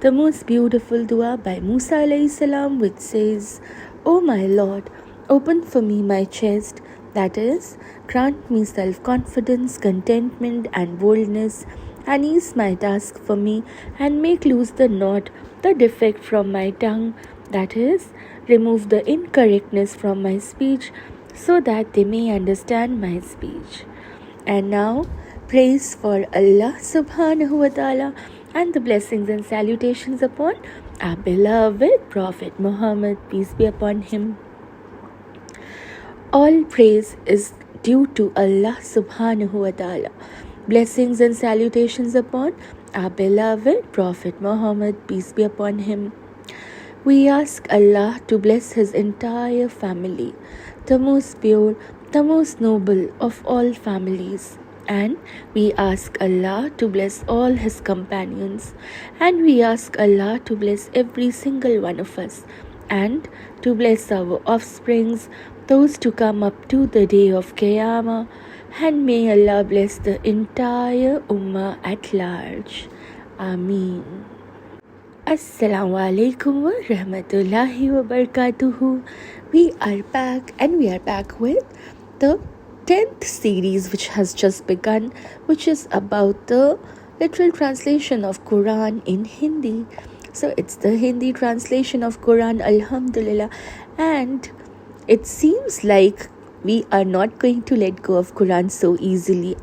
The most beautiful dua by Musa alayhi salam, which says, O my Lord, open for me my chest, that is, grant me self-confidence, contentment and boldness, and ease my task for me, and make loose the knot, the defect from my tongue, that is, remove the incorrectness from my speech, so that they may understand my speech. And now, praise for Allah subhanahu wa ta'ala and the blessings and salutations upon our beloved Prophet Muhammad, peace be upon him. All praise is due to Allah subhanahu wa ta'ala. Blessings and salutations upon our beloved Prophet Muhammad, peace be upon him. We ask Allah to bless his entire family, the most pure, the most noble of all families. And we ask Allah to bless all his companions. And we ask Allah to bless every single one of us. And to bless our offsprings, those to come up to the day of Qiyamah. And may Allah bless the entire Ummah at large. Ameen. Assalamu alaikum wa rahmatullahi wa barakatuhu. We are back, and we are back with the 10th series which has just begun, which is about the literal translation of Quran in Hindi. So it's the Hindi translation of Quran, alhamdulillah, and it seems like we are not going to let go of Quran so easily.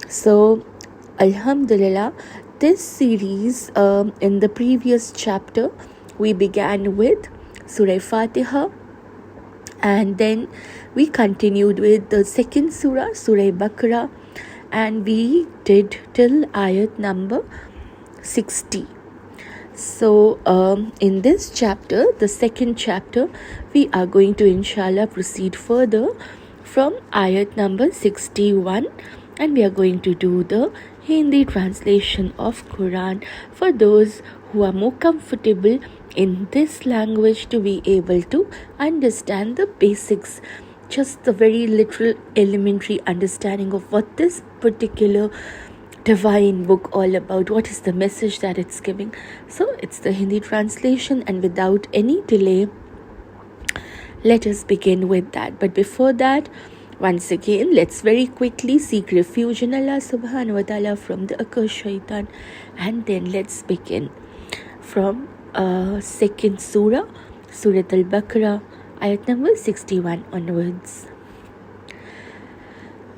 So alhamdulillah, this series, in the previous chapter, we began with Surah Fatiha, and then we continued with the second surah, Surah Baqarah, and we did till ayat number 60. So in this chapter, the second chapter, we are going to inshallah proceed further from ayat number 61, and we are going to do the Hindi translation of Quran for those who are more comfortable in this language to be able to understand the basics, just the very literal elementary understanding of what this particular divine book all about, what is the message that it's giving. So it's the Hindi translation, and without any delay, let us begin with that. But before that, once again, let's very quickly seek refuge in Allah subhanahu wa ta'ala from the accursed shaitan, and then let's begin from second surah, Surah Al-Baqarah, ayat number 61 onwards.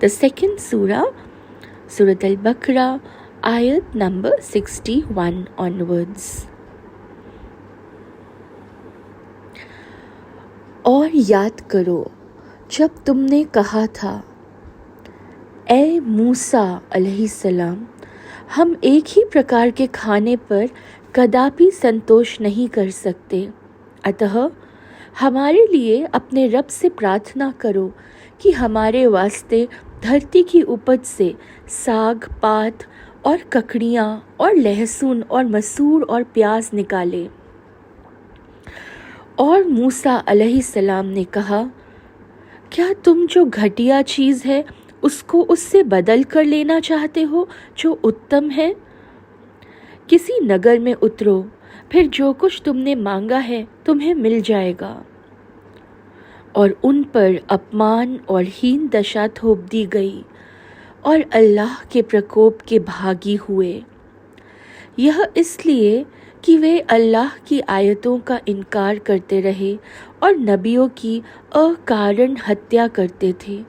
The second surah, Surah Al-Baqarah, ayat number 61 onwards. और याद करो जब तुमने कहा था, ए मूसा अलैहिस्सलाम, हम एक ही प्रकार के खाने पर कदापि संतोष नहीं कर सकते, अतः हमारे लिए अपने रब से प्रार्थना करो कि हमारे वास्ते धरती की उपज से साग पात और ककड़ियाँ और लहसुन और मसूर और प्याज निकाले। और मूसा अलैहिस्सलाम ने कहा, क्या तुम जो घटिया चीज़ है उसको उससे बदल कर लेना चाहते हो जो उत्तम है? किसी नगर में उतरो, फिर जो कुछ तुमने मांगा है तुम्हें मिल जाएगा। और उन पर अपमान और हीन दशा थोप दी गई, और अल्लाह के प्रकोप के भागी हुए। यह इसलिए कि वे अल्लाह की आयतों का इनकार करते रहे और नबियों की अकारण हत्या करते थे।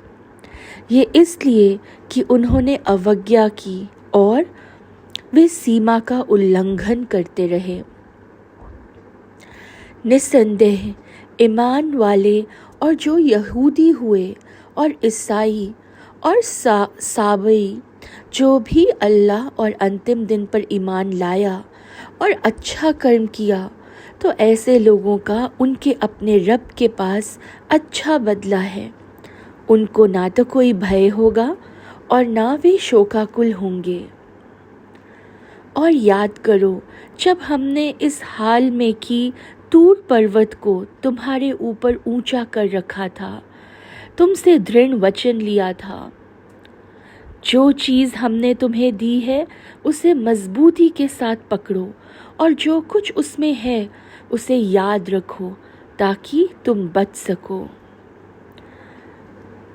ये इसलिए कि उन्होंने अवज्ञा की और वे सीमा का उल्लंघन करते रहे। निसंदेह ईमान वाले और जो यहूदी हुए और ईसाई और साबई, जो भी अल्लाह और अंतिम दिन पर ईमान लाया और अच्छा कर्म किया, तो ऐसे लोगों का उनके अपने रब के पास अच्छा बदला है। उनको ना तो कोई भय होगा और ना वे शोकाकुल होंगे। और याद करो जब हमने इस हाल में कि तूर पर्वत को तुम्हारे ऊपर ऊंचा कर रखा था, तुमसे दृढ़ वचन लिया था। जो चीज़ हमने तुम्हें दी है उसे मजबूती के साथ पकड़ो और जो कुछ उसमें है उसे याद रखो ताकि तुम बच सको।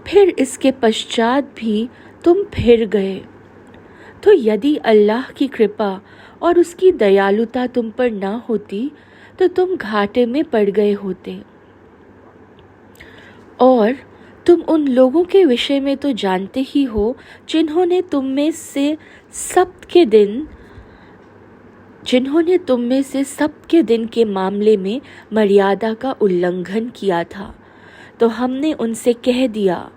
फिर इसके पश्चात भी तुम फिर गए, तो यदि अल्लाह की कृपा और उसकी दयालुता तुम पर ना होती तो तुम घाटे में पड़ गए होते। और तुम उन लोगों के विषय में तो जानते ही हो जिन्होंने तुम में से सबके दिन के मामले में मर्यादा का उल्लंघन किया था। तो हमने उनसे कह दिया,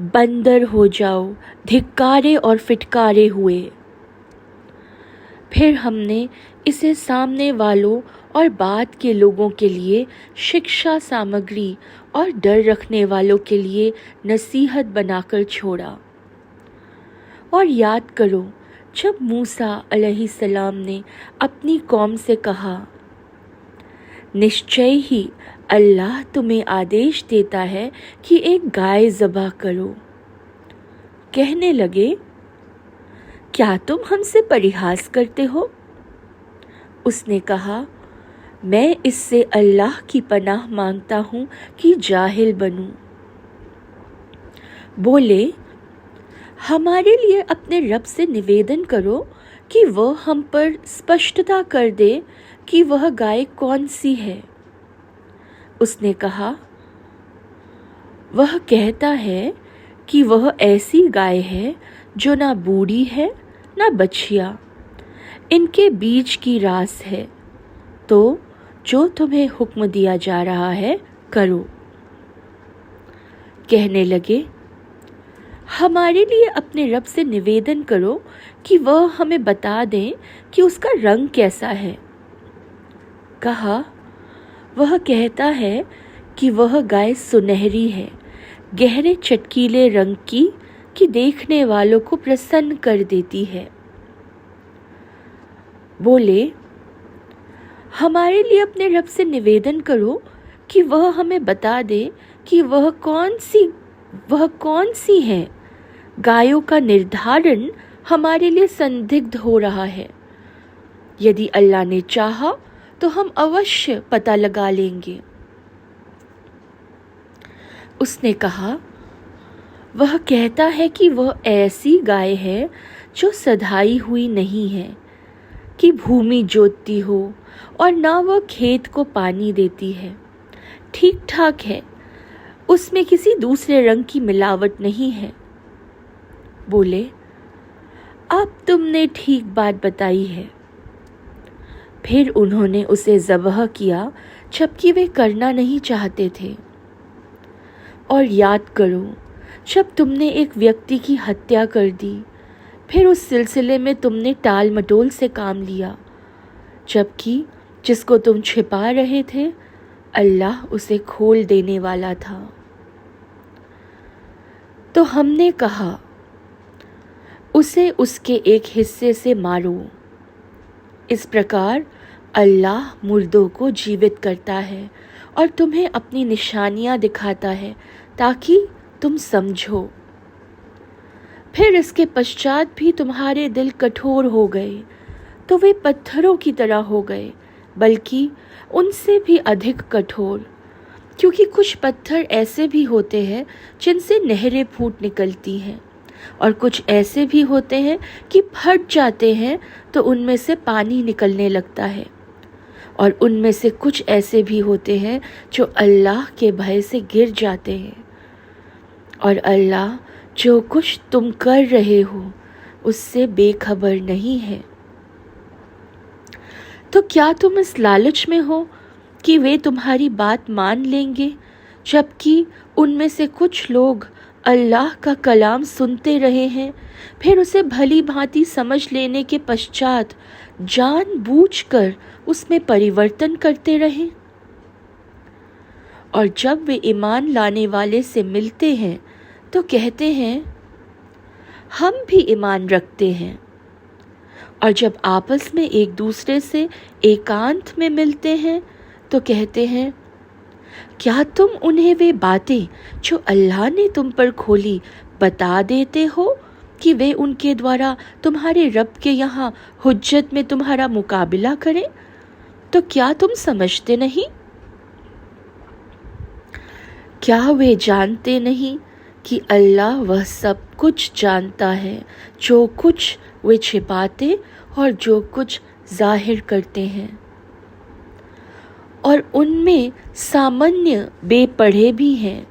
बंदर हो जाओ, धिक्कारे और फिटकारे हुए। फिर हमने इसे सामने वालों और बाद के लोगों के लिए शिक्षा सामग्री और डर रखने वालों के लिए नसीहत बनाकर छोड़ा। और याद करो जब मूसा अलैहिस्सलाम ने अपनी कौम से कहा, निश्चय ही अल्लाह तुम्हें आदेश देता है कि एक गाय ज़बह करो। कहने लगे, क्या तुम हमसे परिहास करते हो? उसने कहा, मैं इससे अल्लाह की पनाह मांगता हूँ कि जाहिल बनूं। बोले, हमारे लिए अपने रब से निवेदन करो कि वह हम पर स्पष्टता कर दे कि वह गाय कौन सी है। उसने कहा, वह कहता है कि वह ऐसी गाय है जो ना बूढ़ी है ना बछिया, इनके बीच की रास है। तो जो तुम्हें हुक्म दिया जा रहा है करो। कहने लगे, हमारे लिए अपने रब से निवेदन करो कि वह हमें बता दें कि उसका रंग कैसा है। कहा, वह कहता है कि वह गाय सुनहरी है, गहरे चटकीले रंग की, कि देखने वालों को प्रसन्न कर देती है। बोले, हमारे लिए अपने रब से निवेदन करो कि वह हमें बता दे कि वह कौन सी है। गायों का निर्धारण हमारे लिए संदिग्ध हो रहा है। यदि अल्लाह ने चाहा तो हम अवश्य पता लगा लेंगे। उसने कहा, वह कहता है कि वह ऐसी गाय है जो सधाई हुई नहीं है कि भूमि जोतती हो और ना वह खेत को पानी देती है। ठीक ठाक है, उसमें किसी दूसरे रंग की मिलावट नहीं है। बोले, अब तुमने ठीक बात बताई है। फिर उन्होंने उसे ज़बह किया जबकि वे करना नहीं चाहते थे। और याद करो जब तुमने एक व्यक्ति की हत्या कर दी, फिर उस सिलसिले में तुमने टाल मटोल से काम लिया, जबकि जिसको तुम छिपा रहे थे अल्लाह उसे खोल देने वाला था। तो हमने कहा, उसे उसके एक हिस्से से मारो। इस प्रकार अल्लाह मुर्दों को जीवित करता है और तुम्हें अपनी निशानियां दिखाता है ताकि तुम समझो। फिर इसके पश्चात भी तुम्हारे दिल कठोर हो गए तो वे पत्थरों की तरह हो गए, बल्कि उनसे भी अधिक कठोर, क्योंकि कुछ पत्थर ऐसे भी होते हैं जिनसे नहरें फूट निकलती हैं, और कुछ ऐसे भी होते हैं कि फट जाते हैं तो उनमें से पानी निकलने लगता है, और उनमें से कुछ ऐसे भी होते हैं जो अल्लाह के भय से गिर जाते हैं, और अल्लाह जो कुछ तुम कर रहे हो उससे बेखबर नहीं है। तो क्या तुम इस लालच में हो कि वे तुम्हारी बात मान लेंगे, जबकि उनमें से कुछ लोग अल्लाह का कलाम सुनते रहे हैं, फिर उसे भली भांति समझ लेने के पश्चात जानबूझकर उसमें परिवर्तन करते रहें। और जब वे ईमान लाने वाले से मिलते हैं तो कहते हैं हम भी ईमान रखते हैं, और जब आपस में एक दूसरे से एकांत में मिलते हैं तो कहते हैं क्या तुम उन्हें वे बातें जो अल्लाह ने तुम पर खोली बता देते हो कि वे उनके द्वारा तुम्हारे रब के यहाँ हुज्जत में तुम्हारा मुकाबला करें? तो क्या तुम समझते नहीं? क्या वे जानते नहीं कि अल्लाह वह सब कुछ जानता है, जो कुछ वे छिपाते और जो कुछ जाहिर करते हैं। और उनमें सामान्य बेपढ़े भी हैं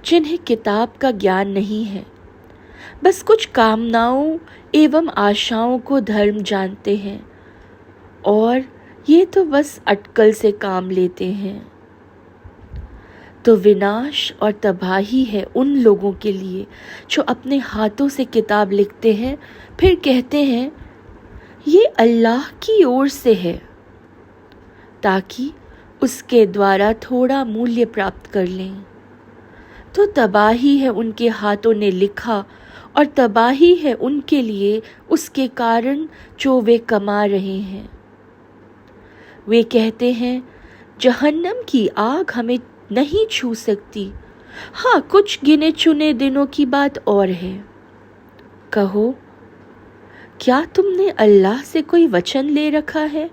जिन्हें किताब का ज्ञान नहीं है, बस कुछ कामनाओं एवं आशाओं को धर्म जानते हैं, और ये तो बस अटकल से काम लेते हैं। तो विनाश और तबाही है उन लोगों के लिए जो अपने हाथों से किताब लिखते हैं, फिर कहते हैं ये अल्लाह की ओर से है, ताकि उसके द्वारा थोड़ा मूल्य प्राप्त कर लें। तो तबाही है उनके हाथों ने लिखा, और तबाही है उनके लिए उसके कारण जो वे कमा रहे हैं। वे कहते हैं जहन्नम की आग हमें नहीं छू सकती, हाँ कुछ गिने चुने दिनों की बात और है। कहो क्या तुमने अल्लाह से कोई वचन ले रखा है?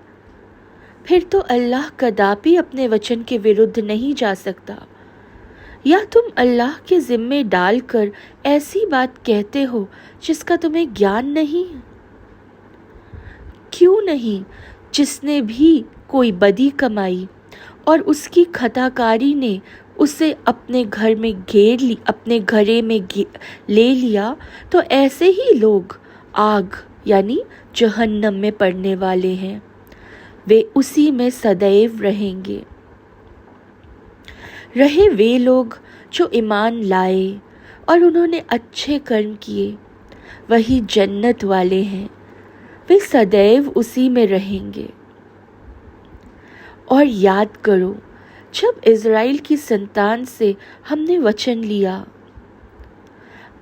फिर तो अल्लाह कदापि अपने वचन के विरुद्ध नहीं जा सकता। या तुम अल्लाह के जिम्मे डालकर ऐसी बात कहते हो जिसका तुम्हें ज्ञान नहीं? क्यों नहीं, जिसने भी कोई बदी कमाई और उसकी खताकारी ने उसे अपने घर में अपने घरे में ले लिया, तो ऐसे ही लोग आग यानी जहन्नम में पड़ने वाले हैं। वे उसी में सदैव रहेंगे। रहे वे लोग जो ईमान लाए और उन्होंने अच्छे कर्म किए, वही जन्नत वाले हैं, वे सदैव उसी में रहेंगे। और याद करो जब इज़राइल की संतान से हमने वचन लिया,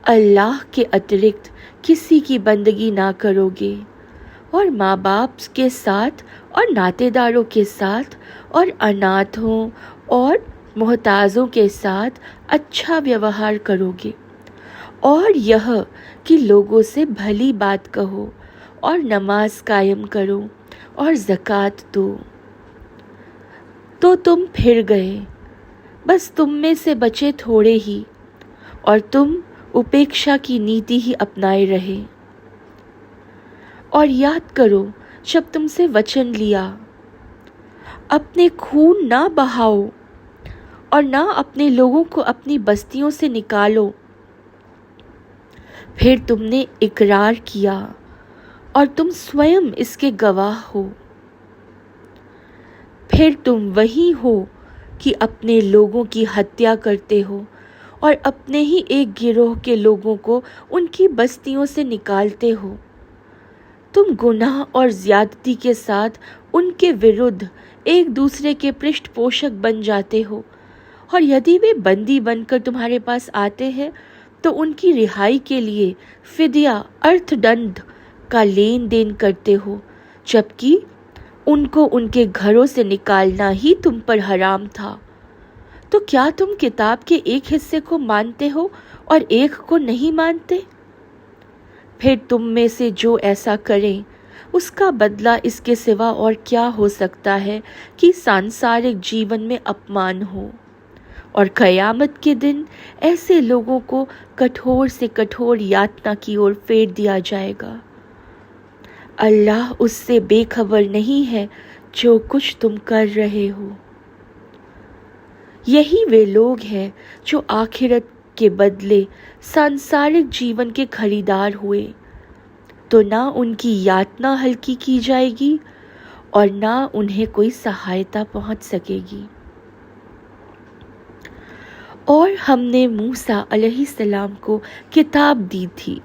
अल्लाह के अतिरिक्त किसी की बंदगी ना करोगे, और माँ बाप के साथ और नातेदारों के साथ और अनाथों और मोहताजों के साथ अच्छा व्यवहार करोगे, और यह कि लोगों से भली बात कहो और नमाज कायम करो और ज़कात दो। तो तुम फिर गए, बस तुम में से बचे थोड़े ही, और तुम उपेक्षा की नीति ही अपनाए रहे। और याद करो जब तुमसे वचन लिया, अपने खून ना बहाओ और ना अपने लोगों को अपनी बस्तियों से निकालो। फिर तुमने इकरार किया और तुम स्वयं इसके गवाह हो। फिर तुम वही हो कि अपने लोगों की हत्या करते हो और अपने ही एक गिरोह के लोगों को उनकी बस्तियों से निकालते हो। तुम गुनाह और ज्यादती के साथ उनके विरुद्ध एक दूसरे के पृष्ठपोषक बन जाते हो, और यदि वे बंदी बनकर तुम्हारे पास आते हैं तो उनकी रिहाई के लिए फिदिया अर्थदंड का लेन देन करते हो, जबकि उनको उनके घरों से निकालना ही तुम पर हराम था। तो क्या तुम किताब के एक हिस्से को मानते हो और एक को नहीं मानते? फिर तुम में से जो ऐसा करें उसका बदला इसके सिवा और क्या हो सकता है कि सांसारिक जीवन में अपमान हो, और कयामत के दिन ऐसे लोगों को कठोर से कठोर यातना की ओर फेर दिया जाएगा। अल्लाह उससे बेखबर नहीं है जो कुछ तुम कर रहे हो। यही वे लोग हैं जो आखिरत के बदले सांसारिक जीवन के खरीदार हुए, तो ना उनकी यातना हल्की की जाएगी और ना उन्हें कोई सहायता पहुंच सकेगी। और हमने मूसा अलैहिस्सलाम को किताब दी थी,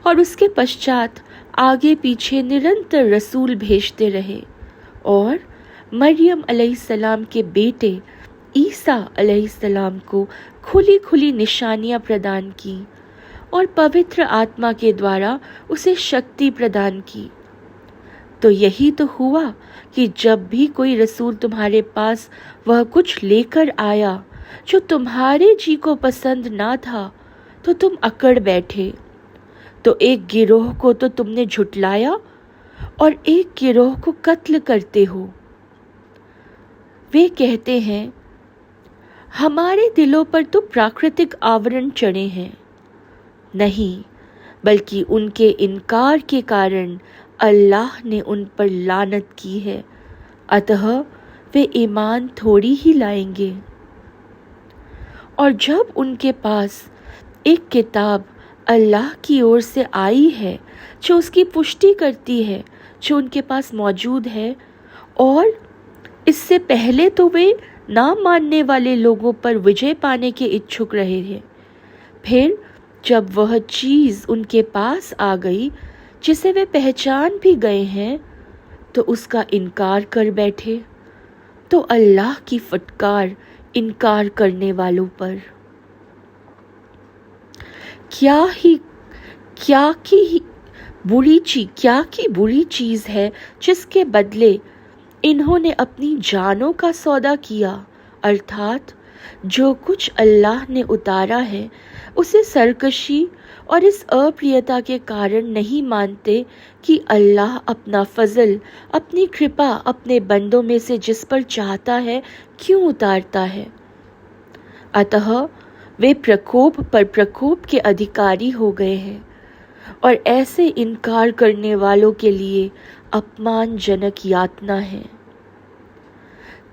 और उसके पश्चात आगे पीछे निरंतर रसूल भेजते रहे और मरियम अलैहिस्सलाम के बेटे ईसा अलैहिस्सलाम को खुली खुली निशानियां प्रदान की और पवित्र आत्मा के द्वारा उसे शक्ति प्रदान की। तो यही तो हुआ कि जब भी कोई रसूल तुम्हारे पास वह कुछ लेकर आया जो तुम्हारे जी को पसंद ना था, तो तुम अकड़ बैठे। तो एक गिरोह को तो तुमने झुटलाया और एक गिरोह को कत्ल करते हो। वे कहते हैं हमारे दिलों पर तो प्राकृतिक आवरण चढ़े हैं। नहीं, बल्कि उनके इनकार के कारण अल्लाह ने उन पर लानत की है, अतः वे ईमान थोड़ी ही लाएंगे। और जब उनके पास एक किताब अल्लाह की ओर से आई है जो उसकी पुष्टि करती है जो उनके पास मौजूद है, और इससे पहले तो वे ना मानने वाले लोगों पर विजय पाने के इच्छुक रहे हैं, फिर जब वह चीज़ उनके पास आ गई जिसे वे पहचान भी गए हैं, तो उसका इनकार कर बैठे। तो अल्लाह की फटकार इनकार करने वालों पर। क्या की बुरी चीज़ है जिसके बदले इन्होंने अपनी जानों का सौदा किया, अर्थात जो कुछ अल्लाह ने उतारा है उसे सरकशी और इस अप्रियता के कारण नहीं मानते कि अल्लाह अपना फजल, अपनी कृपा अपने बंदों में से जिस पर चाहता है क्यों उतारता है। अतः वे प्रकोप पर प्रकोप के अधिकारी हो गए हैं और ऐसे इनकार करने वालों के लिए अपमानजनक यातना है।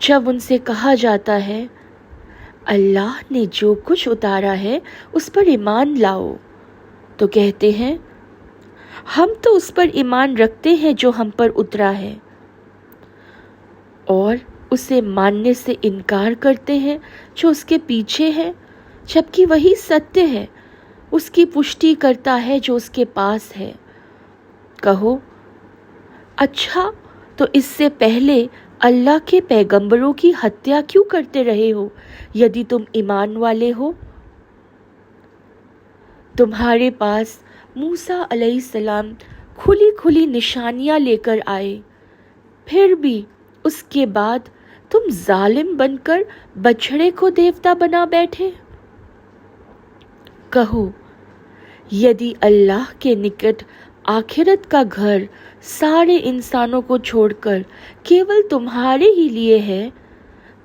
जब उनसे कहा जाता है अल्लाह ने जो कुछ उतारा है उस पर ईमान लाओ, तो कहते हैं हम तो उस पर ईमान रखते हैं जो हम पर उतरा है, और उसे मानने से इनकार करते हैं जो उसके पीछे है, जबकि वही सत्य है, उसकी पुष्टि करता है जो उसके पास है। कहो अच्छा, तो इससे पहले अल्लाह के पैगंबरों की हत्या क्यों करते रहे हो यदि तुम ईमान वाले हो? तुम्हारे पास मूसा अलैहिस्सलाम खुली खुली निशानियां लेकर आए, फिर भी उसके बाद तुम जालिम बनकर बछड़े को देवता बना बैठे। कहो यदि अल्लाह के निकट आखिरत का घर सारे इंसानों को छोड़कर केवल तुम्हारे ही लिए है,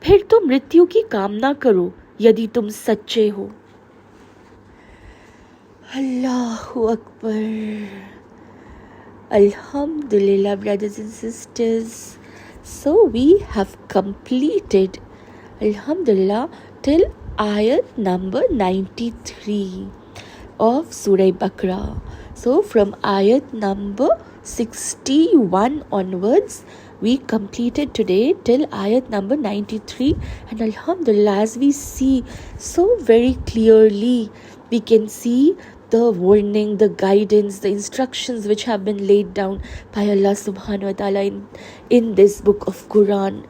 फिर तो मृत्यु की कामना करो यदि तुम सच्चे हो। अल्लाहु Akbar. Alhamdulillah, brothers and sisters. So we have completed, Alhamdulillah, till ayat number 93 of Surah Baqarah. So from ayat number 61 onwards, we completed today till ayat number 93, and Alhamdulillah, as we see so very clearly, we can see the warning, the guidance, the instructions which have been laid down by Allah subhanahu wa ta'ala in this book of Quran.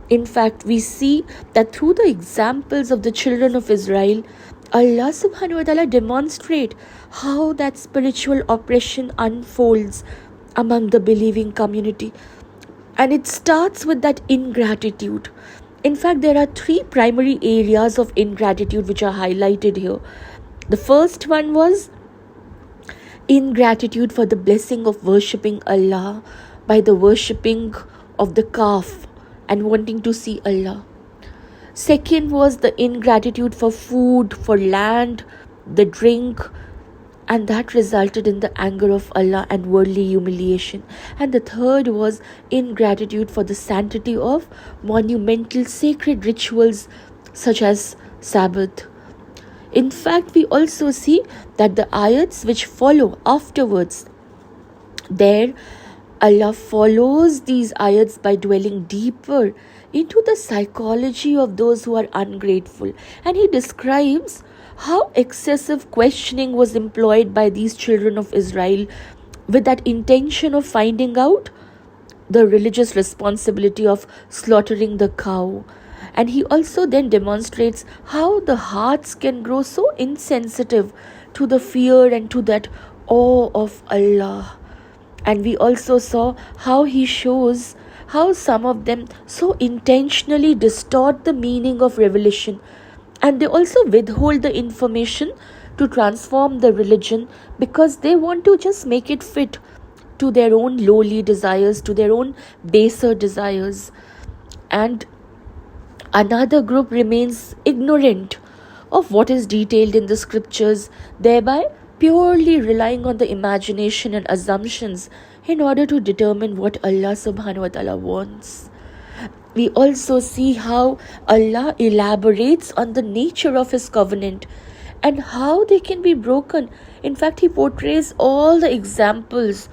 In fact, we see that through the examples of the children of Israel, Allah subhanahu wa ta'ala demonstrate how that spiritual oppression unfolds among the believing community. And it starts with that ingratitude. In fact, there are three primary areas of ingratitude which are highlighted here. The first one was ingratitude for the blessing of worshipping Allah by the worshipping of the calf and wanting to see Allah. Second was the ingratitude for food, for land, the drink, and that resulted in the anger of Allah and worldly humiliation. And the third was ingratitude for the sanctity of monumental sacred rituals such as Sabbath. In fact, we also see that the ayats which follow afterwards, there Allah follows these ayats by dwelling deeper into the psychology of those who are ungrateful, and He describes how excessive questioning was employed by these children of Israel with that intention of finding out the religious responsibility of slaughtering the cow. And he also then demonstrates how the hearts can grow so insensitive to the fear and to that awe of Allah. And we also saw how he shows how some of them so intentionally distort the meaning of revelation, and they also withhold the information to transform the religion because they want to just make it fit to their own lowly desires, to their own baser desires. And another group remains ignorant of what is detailed in the scriptures, thereby purely relying on the imagination and assumptions in order to determine what Allah subhanahu wa ta'ala wants. We also see how Allah elaborates on the nature of His covenant and how they can be broken. In fact, He portrays all the examples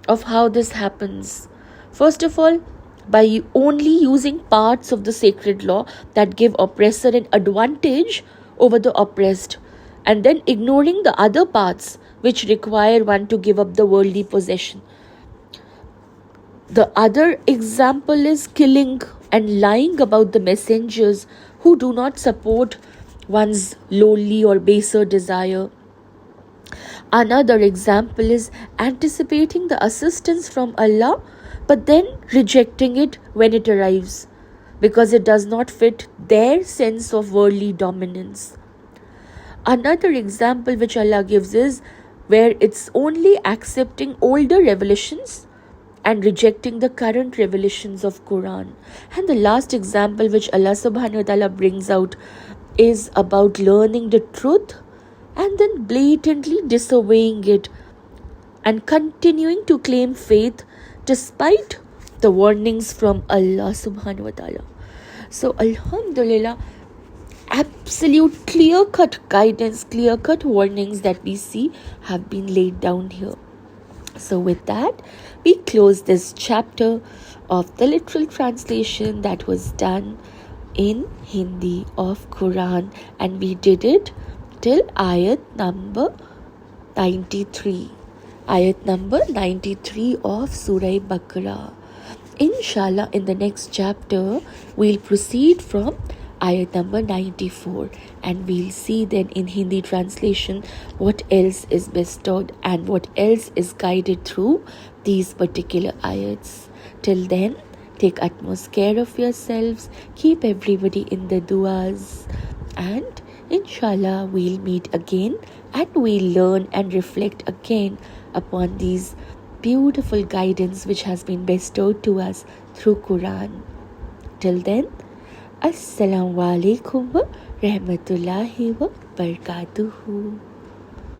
of how this happens. First of all, by only using parts of the sacred law that give oppressor an advantage over the oppressed, and then ignoring the other parts which require one to give up the worldly possession. The other example is killing and lying about the messengers who do not support one's lowly or baser desire. Another example is anticipating the assistance from Allah but then rejecting it when it arrives because it does not fit their sense of worldly dominance. Another example which Allah gives is where it's only accepting older revelations and rejecting the current revelations of Quran. And the last example which Allah subhanahu wa ta'ala brings out is about learning the truth and then blatantly disobeying it and continuing to claim faith despite the warnings from Allah subhanahu wa ta'ala. So Alhamdulillah, absolute clear-cut guidance, clear-cut warnings that we see have been laid down here. So with that, we close this chapter of the literal translation that was done in Hindi of Quran, and we did it till ayat number 93. Ayat number 93 of Surah Baqarah. Inshallah, in the next chapter, we'll proceed from ayat number 94, and we'll see then in Hindi translation what else is bestowed and what else is guided through these particular ayats. Till then, take utmost care of yourselves, keep everybody in the du'as, and inshallah we'll meet again and we'll learn and reflect again upon these beautiful guidance which has been bestowed to us through Quran. Till then, Assalamu alaikum wa rahmatullahi wa barakatuhu.